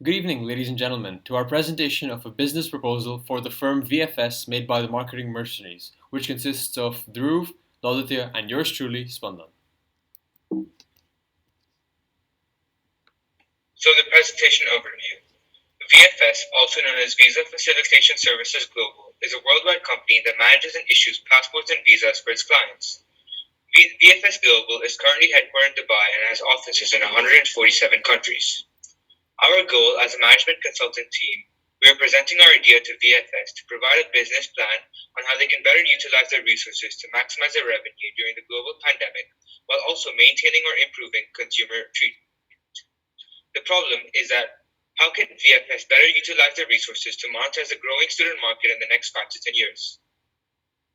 Good evening, ladies and gentlemen, to our presentation of a business proposal for the firm VFS made by the marketing Mercenaries, which consists of Dhruv, Lauditya, and yours truly, Spandan. So the presentation overview. VFS, also known as Visa Facilitation Services Global, is a worldwide company that manages and issues passports and visas for its clients. VFS Global is currently headquartered in Dubai and has offices in 147 countries. Our goal as a management consultant team, we are presenting our idea to VFS to provide a business plan on how they can better utilize their resources to maximize their revenue during the global pandemic while also maintaining or improving consumer treatment. The problem is that how can VFS better utilize their resources to monetize the growing student market in the next 5 to 10 years?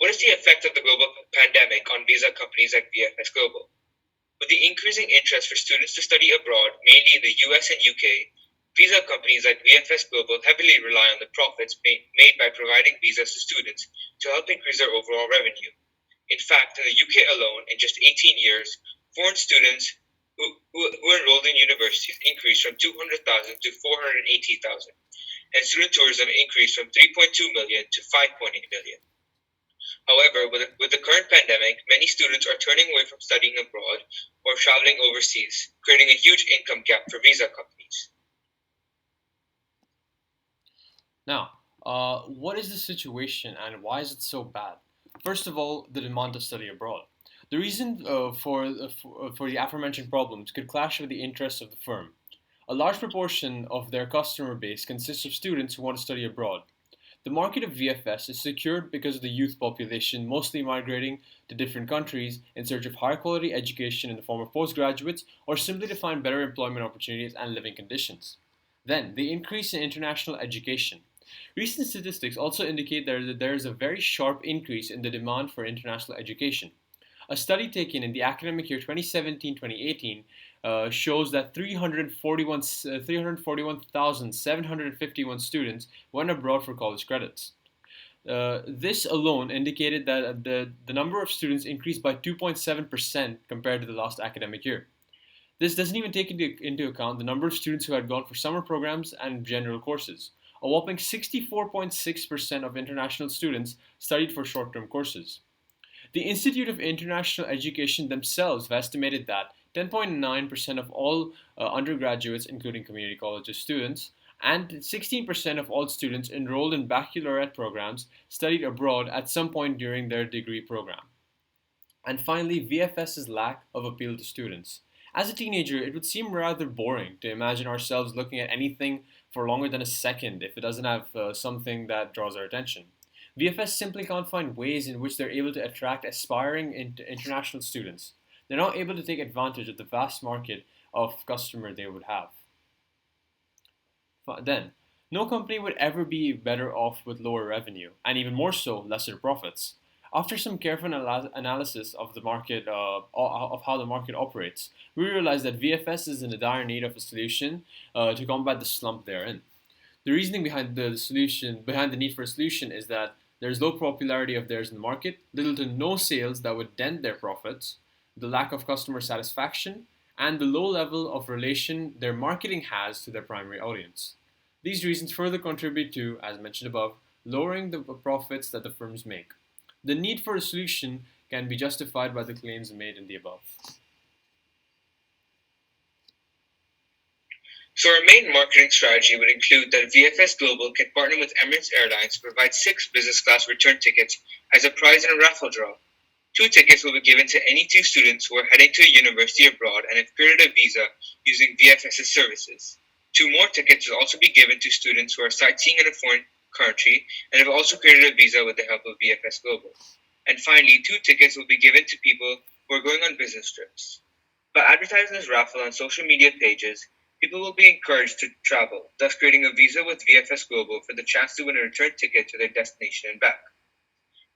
What is the effect of the global pandemic on visa companies like VFS Global? With the increasing interest for students to study abroad, mainly in the US and UK, visa companies like VFS Global heavily rely on the profits made by providing visas to students to help increase their overall revenue. In fact, in the UK alone, in just 18 years, foreign students who enrolled in universities increased from 200,000 to 480,000, and student tourism increased from 3.2 million to 5.8 million. However, with the current pandemic, many students are turning away from studying abroad or traveling overseas, creating a huge income gap for visa companies. Now, what is the situation and why is it so bad? First of all, the demand to study abroad. The reason for the aforementioned problems could clash with the interests of the firm. A large proportion of their customer base consists of students who want to study abroad. The market of VFS is secured because of the youth population mostly migrating to different countries in search of higher quality education in the form of postgraduates or simply to find better employment opportunities and living conditions. Then, the increase in international education. Recent statistics also indicate that there is a very sharp increase in the demand for international education. A study taken in the academic year 2017-2018 shows that 341,751 students went abroad for college credits. This alone indicated that the number of students increased by 2.7% compared to the last academic year. This doesn't even take into account the number of students who had gone for summer programs and general courses. A whopping 64.6% of international students studied for short term courses. The Institute of International Education themselves have estimated that 10.9% of all undergraduates, including community colleges students, and 16% of all students enrolled in baccalaureate programs studied abroad at some point during their degree program. And finally, VFS's lack of appeal to students. As a teenager, it would seem rather boring to imagine ourselves looking at anything for longer than a second if it doesn't have something that draws our attention. VFS simply can't find ways in which they're able to attract aspiring international students. They're not able to take advantage of the vast market of customer they would have. Then, no company would ever be better off with lower revenue, and even more so, lesser profits. After some careful analysis of the market, of how the market operates, we realized that VFS is in a dire need of a solution to combat the slump they're in. The reasoning behind the need for a solution, is that there's low popularity of theirs in the market, little to no sales that would dent their profits, the lack of customer satisfaction, and the low level of relation their marketing has to their primary audience. These reasons further contribute to, as mentioned above, lowering the profits that the firms make. The need for a solution can be justified by the claims made in the above. So our main marketing strategy would include that VFS Global can partner with Emirates Airlines to provide 6 business class return tickets as a prize in a raffle draw. 2 tickets will be given to any 2 students who are heading to a university abroad and have created a visa using VFS's services. 2 more tickets will also be given to students who are sightseeing in a foreign country and have also created a visa with the help of VFS Global. And finally, 2 tickets will be given to people who are going on business trips. By advertising this raffle on social media pages, people will be encouraged to travel, thus creating a visa with VFS Global for the chance to win a return ticket to their destination and back.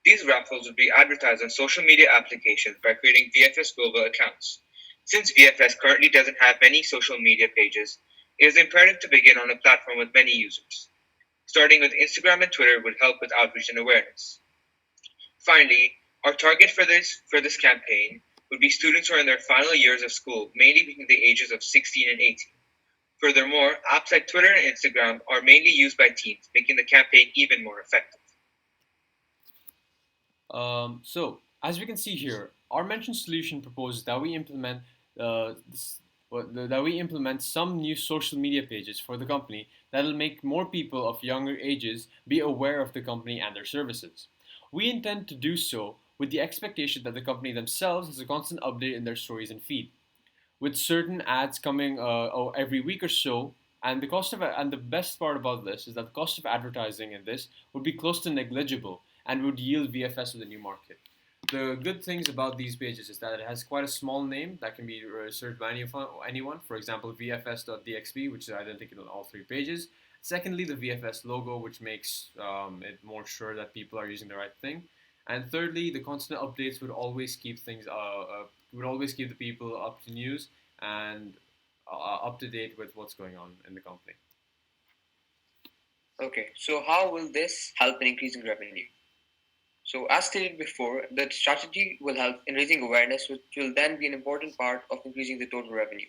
These raffles would be advertised on social media applications by creating VFS Global accounts. Since VFS currently doesn't have many social media pages, it is imperative to begin on a platform with many users. Starting with Instagram and Twitter would help with outreach and awareness. Finally, our target for this campaign would be students who are in their final years of school, mainly between the ages of 16 and 18. Furthermore, apps like Twitter and Instagram are mainly used by teens, making the campaign even more effective. So, as we can see here, our mentioned solution proposes that we implement this, that we implement some new social media pages for the company that'll make more people of younger ages be aware of the company and their services. We intend to do so with the expectation that the company themselves has a constant update in their stories and feed with certain ads coming every week or so. And the best part about this is that the cost of advertising in this would be close to negligible and would yield VFS with a new market. The good things about these pages is that it has quite a small name that can be searched by anyone. For example, vfs.dxp, which is identical on all three pages. Secondly, the VFS logo, which makes it more sure that people are using the right thing. And thirdly, the constant updates would always keep the people up to news and up to date with what's going on in the company. Okay, so how will this help in increasing revenue? So, as stated before, the strategy will help in raising awareness, which will then be an important part of increasing the total revenue.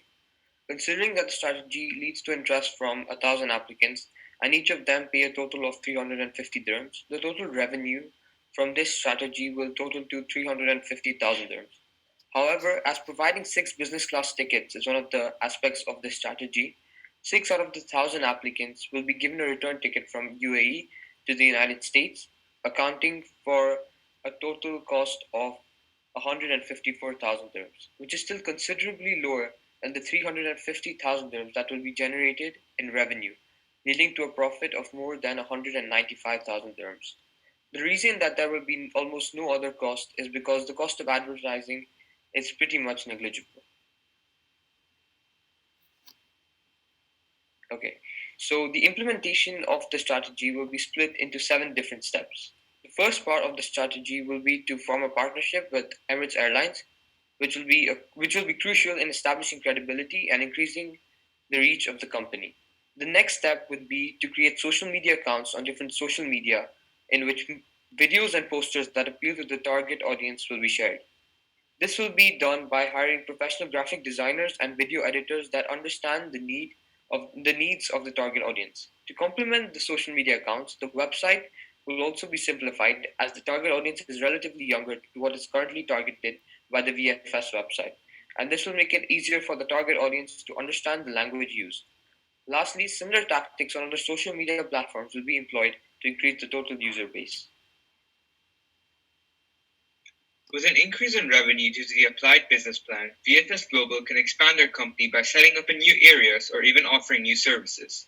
Considering that the strategy leads to interest from 1,000 applicants and each of them pay a total of 350 dirhams, the total revenue from this strategy will total to 350,000 dirhams. However, as providing six business class tickets is one of the aspects of this strategy, six out of the 1,000 applicants will be given a return ticket from UAE to the United States, accounting for a total cost of 154,000 dirhams, which is still considerably lower than the 350,000 dirhams that will be generated in revenue, leading to a profit of more than 195,000 dirhams. The reason that there will be almost no other cost is because the cost of advertising is pretty much negligible. Okay, so the implementation of the strategy will be split into seven different steps. The first part of the strategy will be to form a partnership with Emirates Airlines, which will be crucial in establishing credibility and increasing the reach of the company. The next step would be to create social media accounts on different social media in which videos and posters that appeal to the target audience will be shared. This will be done by hiring professional graphic designers and video editors that understand the needs of the target audience. To complement the social media accounts, the website will also be simplified as the target audience is relatively younger to what is currently targeted by the VFS website. And this will make it easier for the target audience to understand the language used. Lastly, similar tactics on other social media platforms will be employed to increase the total user base. With an increase in revenue due to the applied business plan, VFS Global can expand their company by setting up in new areas or even offering new services.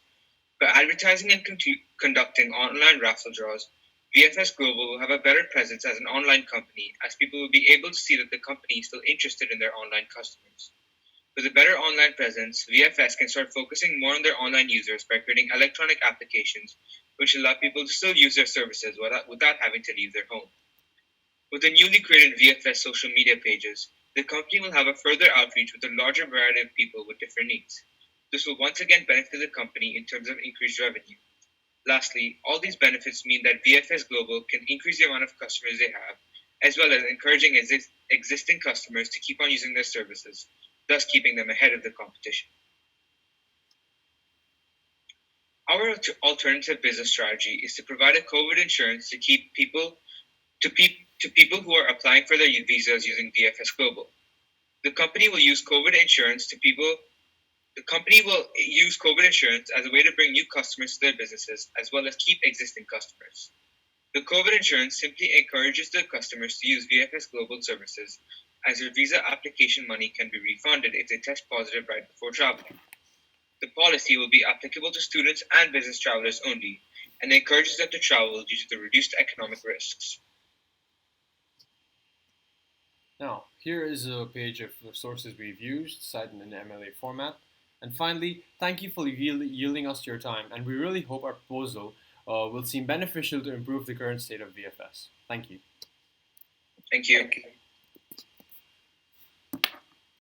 By advertising and conducting online raffle draws, VFS Global will have a better presence as an online company, as people will be able to see that the company is still interested in their online customers. With a better online presence, VFS can start focusing more on their online users by creating electronic applications which allow people to still use their services without having to leave their home. With the newly created VFS social media pages, the company will have a further outreach with a larger variety of people with different needs. This will once again benefit the company in terms of increased revenue. Lastly, all these benefits mean that VFS Global can increase the amount of customers they have, as well as encouraging existing customers to keep on using their services, thus keeping them ahead of the competition. Our alternative business strategy is to provide a COVID insurance to keep people to people who are applying for their visas using VFS Global. The company will use COVID insurance to people. The company will use COVID insurance as a way to bring new customers to their businesses as well as keep existing customers. The COVID insurance simply encourages the customers to use VFS Global services as their visa application money can be refunded if they test positive right before traveling. The policy will be applicable to students and business travelers only and encourages them to travel due to the reduced economic risks. Now, here is a page of the sources we've used, cited in MLA format. And finally, thank you for yielding us your time, and we really hope our proposal will seem beneficial to improve the current state of VFS. Thank you. Thank you. Thank you.